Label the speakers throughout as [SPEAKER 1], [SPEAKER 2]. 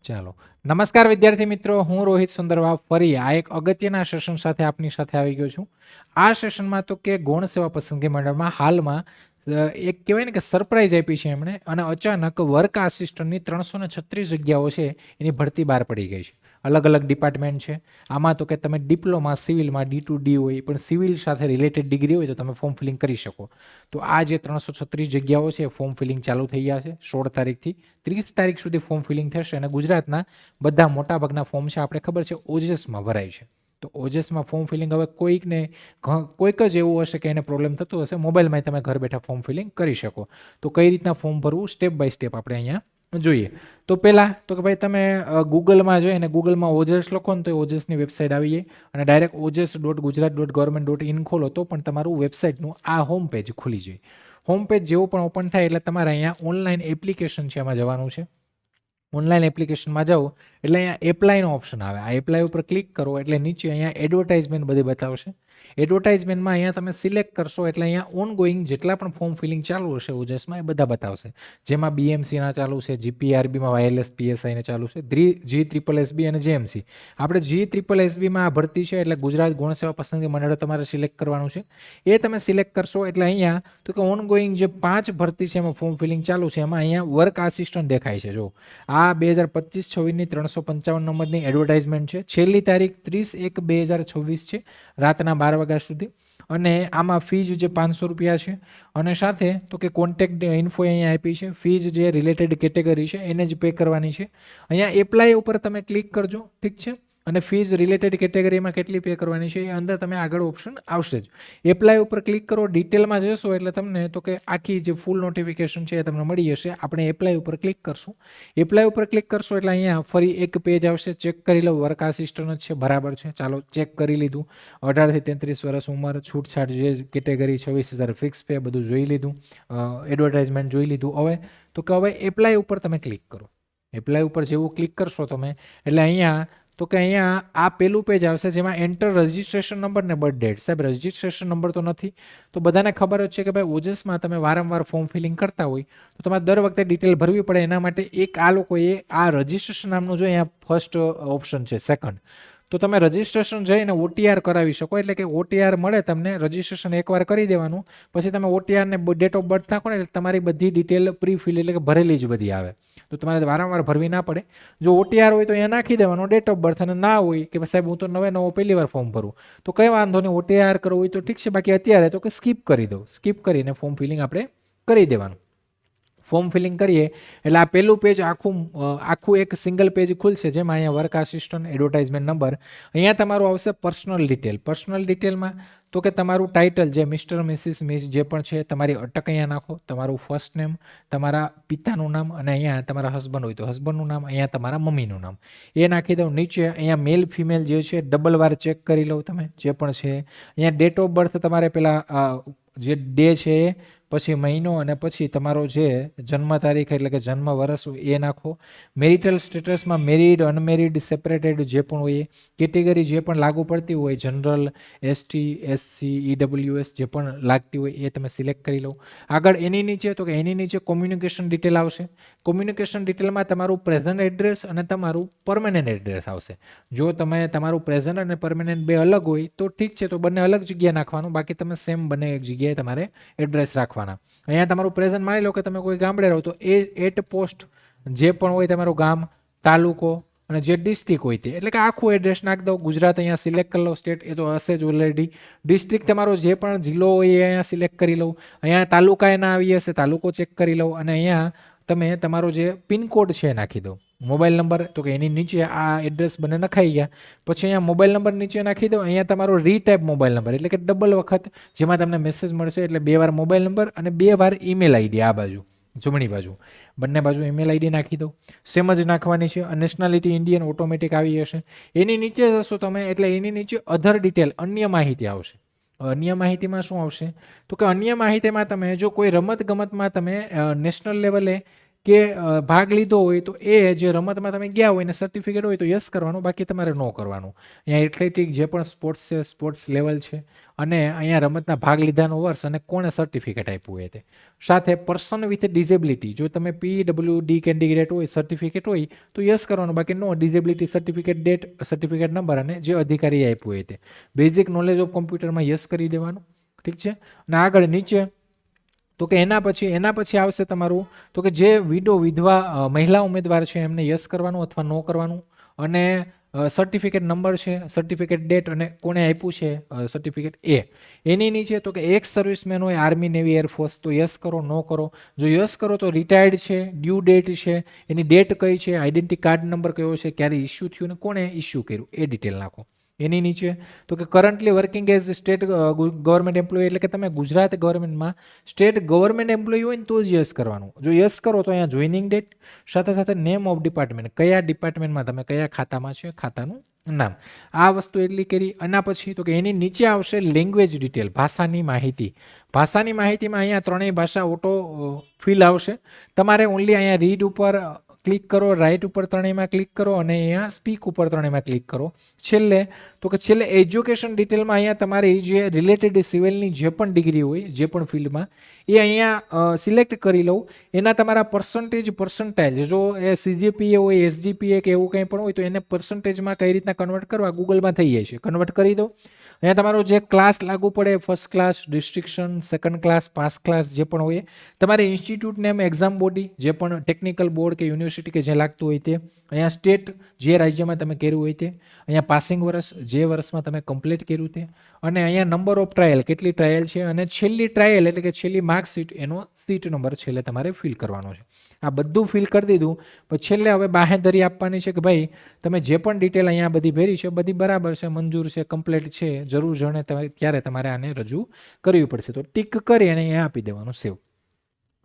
[SPEAKER 1] ચાલો નમસ્કાર વિદ્યાર્થી મિત્રો, હું રોહિત સુંદરવા ફરી આ એક અગત્યના સેશન સાથે આપની સાથે આવી ગયો છું. આ સેશનમાં તો કે ગૌણ સેવા પસંદગી મંડળમાં હાલમાં એક કહેવાય ને કે સરપ્રાઈઝ આપી છે એમણે, અને અચાનક વર્ક આસિસ્ટન્ટની 336 જગ્યાઓ છે એની ભરતી બહાર પડી ગઈ છે. અલગ અલગ ડિપાર્ટમેન્ટ છે આમાં. તો કે તમે ડિપ્લોમા સિવિલમાં D2D હોય, પણ સિવિલ સાથે રિલેટેડ ડિગ્રી હોય તો તમે ફોર્મ ફિલિંગ કરી શકો. તો આ જે 336 જગ્યાઓ છે ફોર્મ ફિલિંગ ચાલુ થઈ ગયા છે. 16 તારીખથી 30 તારીખ સુધી ફોર્મ ફિલિંગ થશે, અને ગુજરાતના બધા મોટાભાગના ફોર્મ છે આપણે ખબર છે ઓજસમાં ભરાય છે. તો ઓજસમાં ફોર્મ ફિલિંગ હવે કોઈક જ એવું હશે કે એને પ્રોબ્લેમ થતો હશે, મોબાઈલમાં તમે ઘર બેઠા ફોર્મ ફિલિંગ કરી શકો. તો કઈ રીતના ફોર્મ ભરવું સ્ટેપ બાય સ્ટેપ આપણે અહીંયા જોઈએ. તો પહેલાં તો કે ભાઈ તમે ગૂગલમાં જોઈને ગૂગલમાં ઓજસ લખો ને તો ઓજસની વેબસાઇટ આવી જાય, અને ડાયરેક્ટ ojas.gujarat.government.in ખોલો તો પણ તમારું વેબસાઇટનું આ હોમ પેજ ખુલી જાય. હોમ પેજ જેવું પણ ઓપન થાય એટલે તમારે અહીંયા ઓનલાઈન એપ્લિકેશન છે એમાં જવાનું છે. ઓનલાઈન એપ્લિકેશનમાં જાઓ એટલે અહીંયા એપ્લાયનો ઓપ્શન આવે. આ એપ્લાય ઉપર ક્લિક કરો એટલે નીચે અહીંયા એડવર્ટાઇઝમેન્ટ બધી બતાવશે. એડવર્ટાઇઝમેન્ટમાં અહીંયા તમે સિલેક્ટ કરશો એટલે અહીંયા ઓનગોઈંગ જેટલા પણ ફોર્મ ફિલિંગ ચાલુ હશે ઓજસમાં એ બધા બતાવશે. જેમાં BMCના ચાલુ છે, GPRBમાં વાયરલેસ PSIને ચાલુ છે, GSSB અને JMC. આપણે GSSBમાં ભરતી છે એટલે ગુજરાત ગૌણ સેવા પસંદગી મંડળ તમારે સિલેક્ટ કરવાનું છે. એ તમે સિલેક્ટ કરશો એટલે અહીંયા તો કે ઓનગોઈંગ જે 5 ભરતી છે એમાં ફોર્મ ફિલિંગ ચાલુ છે, એમાં અહીંયા વર્ક આસિસ્ટન્ટ દેખાય છે. જો આ 2025-26ની 355 નંબરની એડવર્ટાઇઝમેન્ટ છે. છેલ્લી તારીખ 30/1/2026 છે, રાતના 12 વાગ્યા સુધી. અને આમાં ફીઝ જે 500 રૂપિયા છે, અને સાથે તો કે કોન્ટેક્ટ ઇન્ફો અહીંયા આપી છે. ફીઝ જે રિલેટેડ કેટેગરી છે એને જ પે કરવાની છે. અહીંયા એપ્લાય ઉપર તમે ક્લિક કરજો, ઠીક છે. અને ફીઝ રિલેટેડ કેટેગરીમાં કેટલી પે કરવાની છે એ અંદર તમે આગળ ઓપ્શન આવશે જ. એપ્લાય ઉપર ક્લિક કરો, ડિટેલમાં જશો એટલે તમને તો કે આખી જે ફૂલ નોટિફિકેશન છે એ તમને મળી જશે. આપણે એપ્લાય ઉપર ક્લિક કરશું. એપ્લાય ઉપર ક્લિક કરશો એટલે અહીંયા ફરી એક પેજ આવશે. ચેક કરી લો વર્ક આસિસ્ટન્ટ જ છે, બરાબર છે. ચાલો ચેક કરી લીધું. 18 થી 33 વર્ષ ઉંમર, છૂટછાટ જે કેટેગરી 26,000 ફિક્સ પે, બધું જોઈ લીધું. એડવર્ટાઇઝમેન્ટ જોઈ લીધું. હવે તો કે હવે એપ્લાય ઉપર તમે ક્લિક કરો. એપ્લાય ઉપર જેવું ક્લિક કરશો તમે એટલે અહીંયા તો કે અહીંયા આ પેલું પેજ આવશે જેમાં એન્ટર રજિસ્ટ્રેશન નંબર ને બર્થ ડેટ. સાહેબ રજિસ્ટ્રેશન નંબર તો નથી, તો બધાને ખબર જ છે કે ભાઈ ઓજસમાં તમે વારંવાર ફોર્મ ફિલિંગ કરતા હોય તો તમારે દર વખતે ડિટેલ ભરવી પડે. એના માટે એક આ લોકોએ આ રજિસ્ટ્રેશન નામનું જો અહીંયા ફર્સ્ટ ઓપ્શન છે, સેકન્ડ, તો તમે રજિસ્ટ્રેશન જઈને OTR કરાવી શકો. એટલે કે OTR મળે તમને, રજિસ્ટ્રેશન એકવાર કરી દેવાનું, પછી તમે OTR ને ડેટ ઓફ બર્થ નાખો ને એટલે તમારી બધી ડિટેલ પ્રી ફિલ એટલે કે ભરેલી જ બધી આવે. તો તમારે વારંવાર ભરવી ના પડે. જો OTR હોય તો અહીંયા નાખી દેવાનો ડેટ ઓફ બર્થ, અને ના હોય કે સાહેબ હું તો નવો પહેલી વાર ફોર્મ ભરું તો કંઈ વાંધો નહીં, OTR કરવું હોય તો ઠીક છે, બાકી અત્યારે તો કે સ્કીપ કરી દો. સ્કીપ કરીને ફોર્મ ફિલિંગ આપણે કરી દેવાનું. ફોર્મ ફિલિંગ કરીએ એટલે આ પહેલું પેજ આખું એક સિંગલ પેજ ખુલશે, જેમાં અહીંયા વર્ક આસિસ્ટન્ટ, એડવર્ટાઇઝમેન્ટ નંબર, અહીંયા તમારું આવશે પર્સનલ ડિટેલ. પર્સનલ ડિટેલમાં તો કે તમારું ટાઇટલ જે મિસ્ટર મિસિસ મિસ જે પણ છે, તમારી અટક અહીંયા નાખો, તમારું ફર્સ્ટ નેમ, તમારા પિતાનું નામ, અને અહીંયા તમારા હસબન્ડ હોય તો હસબન્ડનું નામ, અહીંયા તમારા મમ્મીનું નામ એ નાખી દો. નીચે અહીંયા મેલ ફિમેલ જે છે ડબલ વાર ચેક કરી લો તમે જે પણ છે. અહીંયા ડેટ ઓફ બર્થ તમારે પેલા જે ડે છે પછી મહિનો અને પછી તમારો જે જન્મ તારીખ એટલે કે જન્મ વર્ષ એ નાખો. મેરિટલ સ્ટેટસમાં મેરિડ, અનમેરિડ, સેપરેટેડ જે પણ હોય, કેટેગરી જે પણ લાગુ પડતી હોય, જનરલ, ST, SC, EWS જે પણ લાગતી હોય એ તમે સિલેક્ટ કરી લો. આગળ એની નીચે તો કે એની નીચે કોમ્યુનિકેશન ડિટેલ આવશે. કોમ્યુનિકેશન ડિટેલમાં તમારું પ્રેઝન્ટ એડ્રેસ અને તમારું પરમેનન્ટ એડ્રેસ આવશે. જો તમે તમારું પ્રેઝન્ટ અને પરમેનન્ટ બે અલગ હોય તો ઠીક છે, તો બંને અલગ જગ્યાએ નાખવાનું, બાકી તમે સેમ બંને એક જગ્યાએ તમારે એડ્રેસ રાખવાનું. અહીંયા તમારું પ્રેઝન્ટ માની લો કે તમે કોઈ ગામડે રહો તો એટ પોસ્ટ જે પણ હોય તમારું ગામ, તાલુકો અને જે ડિસ્ટ્રિક્ટ હોય તે, એટલે કે આખું એડ્રેસ નાખી દો. ગુજરાત અહીંયા સિલેક્ટ કરી લો, સ્ટેટ એ તો હશે જ ઓલરેડી. ડિસ્ટ્રિક્ટ તમારો જે પણ જિલ્લો હોય એ અહીંયા સિલેક્ટ કરી લો. અહીંયા તાલુકા એના આવી હશે, તાલુકો ચેક કરી લો. અને અહીંયા તમે તમારો જે પિનકોડ છે નાખી દો. મોબાઈલ નંબર તો કે એની નીચે આ એડ્રેસ બંને નખાઈ ગયા. પછી અહીંયા મોબાઈલ નંબર નીચે નાખી દો. અહીંયા તમારો રીટાઈપ મોબાઈલ નંબર એટલે કે ડબલ વખત જેમાં તમને મેસેજ મળશે, એટલે 2 વાર મોબાઈલ નંબર અને 2 વાર ઈમેલ આઈડી, આ બાજુ જમણી બાજુ બંને બાજુ ઈમેલ આઈડી નાખી દો. સેમ જ નાખવાની છે. નેશનાલિટી ઇન્ડિયન ઓટોમેટિક આવી જશે. એની નીચે જશો તમે એટલે એની નીચે અધર ડિટેલ, અન્ય માહિતી આવશે. અન્ય માહિતીમાં શું આવશે તો કે અન્ય માહિતીમાં તમે જો કોઈ રમત ગમતમાં તમે નેશનલ લેવલે કે ભાગ લીધો હોય તો એ જે રમતમાં તમે ગયા હોય ને સર્ટિફિકેટ હોય તો યસ કરવાનું, બાકી તમારે નો કરવાનું. અહીંયા એથ્લેટિક જે પણ સ્પોર્ટ્સ છે, સ્પોર્ટ્સ લેવલ છે, અને અહીંયા રમતના ભાગ લીધાનો વર્ષ અને કોણે સર્ટિફિકેટ આપ્યું હોય તે. સાથે પર્સન વિથ ડિસેબિલિટી, જો તમે PWD કેન્ડિડેટ હોય, સર્ટિફિકેટ હોય તો યસ કરવાનું, બાકી no. Disability certificate date, certificate number અને જે અધિકારી આપ્યું હોય તે. બેઝિક નોલેજ ઓફ કોમ્પ્યુટરમાં યસ કરી દેવાનું. ઠીક છે. અને આગળ નીચે તો કે એના પછી આવશે તમારું તો કે જે વિધવા મહિલા ઉમેદવાર છે એમને યસ કરવાનું અથવા નો કરવાનું. અને સર્ટિફિકેટ નંબર છે, સર્ટિફિકેટ ડેટ અને કોણે આપ્યું છે સર્ટિફિકેટ એ. એની નીચે તો કે એક્સ સર્વિસમેન હોય આર્મી, નેવી, એરફોર્સ તો યસ કરો, નો કરો. જો યસ કરો તો રિટાયર્ડ છે, ડ્યુ ડેટ છે, એની ડેટ કઈ છે, આઈડેન્ટિટી કાર્ડ નંબર કયો છે, ક્યારે ઇસ્યુ થયું ને કોણે ઇસ્યુ કર્યું એ ડિટેલ નાખો. એની નીચે તો કે currently working as state government employee, એટલે કે તમે ગુજરાત ગવર્મેન્ટમાં સ્ટેટ ગવર્મેન્ટ એમ્પ્લોય હોય ને તો જ યસ કરવાનું. જો યસ કરો તો અહીંયા જોઈનિંગ ડેટ, સાથે સાથે નેમ ઓફ ડિપાર્ટમેન્ટ, કયા ડિપાર્ટમેન્ટમાં તમે કયા ખાતામાં છે, ખાતાનું નામ. આ વસ્તુ એટલી કરી. આના પછી તો કે એની નીચે આવશે લેંગ્વેજ ડિટેલ, ભાષાની માહિતી. ભાષાની માહિતીમાં અહીંયા ત્રણેય ભાષા ઓટો ફિલ આવશે. તમારે ઓનલી અહીંયા રીડ ઉપર ક્લિક કરો, રાઇટ ઉપર ત્રણેયમાં ક્લિક કરો અને અહીંયા સ્પીક ઉપર ત્રણેયમાં ક્લિક કરો. છેલ્લે તો કે છેલ્લે એજ્યુકેશન ડિટેલમાં અહીંયા તમારી જે રિલેટેડ સિવિલની જે પણ ડિગ્રી હોય, જે પણ ફિલ્ડમાં, એ અહીંયા સિલેક્ટ કરી લઉં. એના તમારા પર્સન્ટાઇલ, જો એ CGPA હોય, SGPA કે એવું કંઈ પણ હોય તો એને પર્સન્ટેજમાં કઈ રીતના કન્વર્ટ કરવા ગૂગલમાં થઈ જાય છે, કન્વર્ટ કરી દો. અહીંયા તમારો જે ક્લાસ લાગુ પડે, first class, distinction, second class, pass class જે પણ હોય, તમારે ઇન્સ્ટિટ્યૂટ નેમ, એક્ઝામ બોડી, જે પણ ટેકનિકલ બોર્ડ કે યુનિવર્સિટી કે જે લાગતું હોય તે. અહીંયા સ્ટેટ, જે રાજ્યમાં તમે કર્યું હોય તે. અહીંયા પાસિંગ વર્ષ, જે વર્ષમાં તમે કમ્પ્લીટ કર્યું તે. અને અહીંયા નંબર ઓફ ટ્રાયલ, કેટલી ટ્રાયલ છે, અને છેલ્લી ટ્રાયલ એટલે કે છેલ્લી માર્કશીટ, એનો સીટ નંબર છેલ્લે તમારે ફિલ કરવાનો છે. આ બધું ફિલ કરી દીધું પછી છેલ્લે હવે બાહેંધરી આપવાની છે કે ભાઈ તમે જે પણ ડિટેલ અહીંયા બધી ભરી છે બધી બરાબર છે, મંજૂર છે, કમ્પ્લીટ છે, જરૂર જણે ત્યારે તમારે આને રજૂ કરવી પડશે. તો ટિક કરી અને અહીંયા આપી દેવાનું સેવ.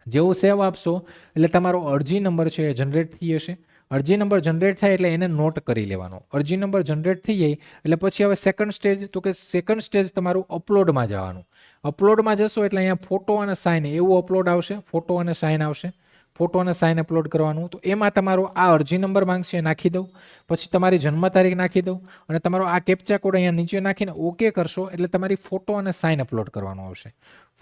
[SPEAKER 1] જેવું સેવ આપશો એટલે તમારો અરજી નંબર છે એ જનરેટ થઈ જશે. અરજી નંબર જનરેટ થાય એટલે એને નોટ કરી લેવાનો. અરજી નંબર જનરેટ થઈ જાય એટલે પછી હવે સેકન્ડ સ્ટેજ, તો કે સેકન્ડ સ્ટેજ તમારું અપલોડમાં જવાનું. અપલોડમાં જશો એટલે અહીંયા ફોટો અને સાઇન એવું અપલોડ આવશે, ફોટો અને સાઇન આવશે. ફોટો અને સાઇન અપલોડ કરવાનું. તો એમાં તમારો આ અરજી નંબર માંગશે એ નાખી દઉં, પછી તમારી જન્મ તારીખ નાખી દઉં અને તમારો આ કેપ્ચા કોડ અહીંયા નીચે નાખીને ઓકે કરશો એટલે તમારી ફોટો અને સાઇન અપલોડ કરવાનું આવશે.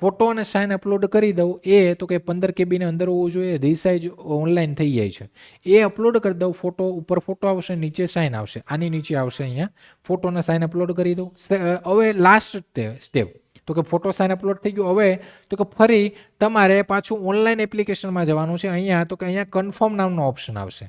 [SPEAKER 1] ફોટો અને સાઇન અપલોડ કરી દઉં એ તો કે 15 KB ને અંદર હોવું જોઈએ, રીસાઇઝ ઓનલાઈન થઈ જાય છે. એ અપલોડ કરી દઉં, ફોટો ઉપર ફોટો આવશે, નીચે સાઇન આવશે, આની નીચે આવશે અહીંયા ફોટો અને સાઇન અપલોડ કરી દઉં. હવે લાસ્ટ સ્ટેપ તો કે ફોટો સાઇન અપલોડ થઈ ગયું. હવે તો કે ફરી તમારે પાછું ઓનલાઈન એપ્લિકેશનમાં જવાનું છે. અહીંયા તો કે અહીંયા કન્ફર્મ નામનો ઓપ્શન આવશે.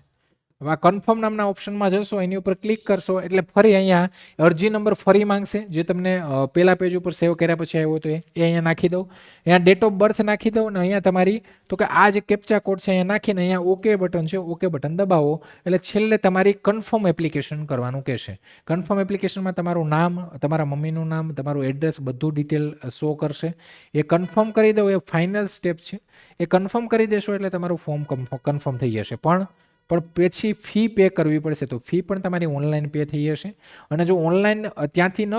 [SPEAKER 1] હવે આ કન્ફર્મ નામના ઓપ્શનમાં જશો, એની ઉપર ક્લિક કરશો એટલે ફરી અહીંયા અરજી નંબર ફરી માંગશે, જે તમને પહેલા પેજ ઉપર સેવ કર્યા પછી આવ્યો હતો એ અહીંયા નાખી દઉં. અહીંયા ડેટ ઓફ બર્થ નાખી દઉં અને અહીંયા તમારી તો કે આ જે કેપ્ચા કોડ છે અહીંયા નાખીને અહીંયા ઓકે બટન છે, ઓકે બટન દબાવો એટલે છેલ્લે તમારી કન્ફર્મ એપ્લિકેશન કરવાનું કહેશે. કન્ફર્મ એપ્લિકેશનમાં તમારું નામ, તમારા મમ્મીનું નામ, તમારું એડ્રેસ બધું ડિટેલ શો કરશે. એ કન્ફર્મ કરી દો, એ ફાઇનલ સ્ટેપ છે. એ કન્ફર્મ કરી દેશો એટલે તમારું ફોર્મ કન્ફર્મ થઈ જશે. પણ પછી ફી પે કરવી પડશે. તો ફી પણ તમારી ઓનલાઈન પે થઈ જશે. અને જો ઓનલાઈન ત્યાંથી ન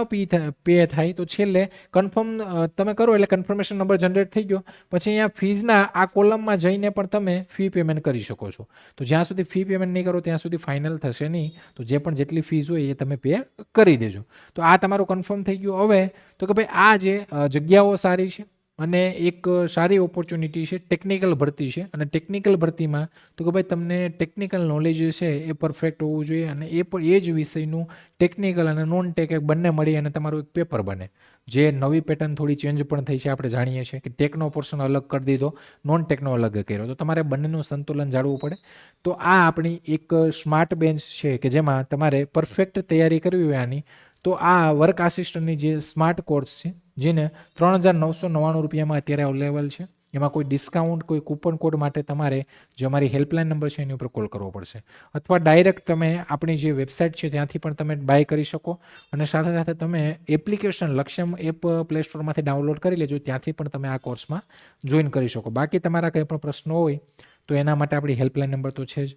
[SPEAKER 1] પે થાય તો છેલ્લે કન્ફર્મ તમે કરો એટલે કન્ફર્મેશન નંબર જનરેટ થઈ ગયો. પછી અહીંયા ફીઝના આ કોલમમાં જઈને પણ તમે ફી પેમેન્ટ કરી શકો છો. તો જ્યાં સુધી ફી પેમેન્ટ નહીં કરો ત્યાં સુધી ફાઇનલ થશે નહીં. તો જે પણ જેટલી ફીઝ હોય એ તમે પે કરી દેજો. તો આ તમારું કન્ફર્મ થઈ ગયું. હવે તો કે ભાઈ આ જે જગ્યાઓ સારી છે અને એક સારી ઓપોર્ચ્યુનિટી છે, ટેકનિકલ ભરતી છે. અને ટેકનિકલ ભરતીમાં તો કે ભાઈ તમને ટેકનિકલ નોલેજ છે એ પરફેક્ટ હોવું જોઈએ અને એ પણ એ જ વિષયનું ટેકનિકલ અને નોન ટેક બંને મળી અને તમારું એક પેપર બને. જે નવી પેટર્ન થોડી ચેન્જ પણ થઈ છે, આપણે જાણીએ છીએ કે ટેકનો પોર્શન અલગ કરી દીધો, નોન ટેકનો અલગ કર્યો. તો તમારે બંનેનું સંતુલન જાળવવું પડે. તો આ આપણી એક સ્માર્ટ બેન્ચ છે કે જેમાં તમારે પરફેક્ટ તૈયારી કરવી હોય આની. તો આ વર્ક આસિસ્ટન્ટની જે સ્માર્ટ કોર્સ છે જેને 3,999 રૂપિયામાં અત્યારે અવેલેબલ છે. એમાં કોઈ ડિસ્કાઉન્ટ, કોઈ કૂપન કોડ માટે તમારે જે અમારી હેલ્પલાઇન નંબર છે એની ઉપર કોલ કરવો પડશે. અથવા ડાયરેક્ટ તમે આપણી જે વેબસાઇટ છે ત્યાંથી પણ તમે બાય કરી શકો. અને સાથે સાથે તમે એપ્લિકેશન લક્ષ્યમ એપ પ્લે સ્ટોરમાંથી ડાઉનલોડ કરી લેજો, ત્યાંથી પણ તમે આ કોર્સમાં જોઈન કરી શકો. બાકી તમારા કંઈ પણ પ્રશ્નો હોય તો એના માટે આપણી હેલ્પલાઇન નંબર તો છે જ.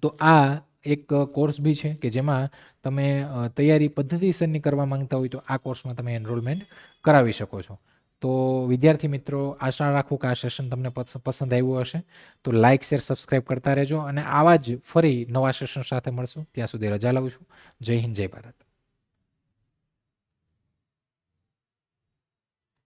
[SPEAKER 1] તો આ એક કોર્સ બી છે કે જેમાં તમે તૈયારી પદ્ધતિસરની કરવા માંગતા હોય તો આ કોર્સમાં તમે એનરોલમેન્ટ કરાવી શકો છો. તો વિદ્યાર્થી મિત્રો, આશા રાખું કે આ સેશન તમને પસંદ આવ્યું હશે. તો લાઇક, શેર, સબસ્ક્રાઇબ કરતા રહેજો અને આવા જ ફરી નવા સેશન સાથે મળશું. ત્યાં સુધી રજા લઉં છું. જય હિન્દ, જય ભારત.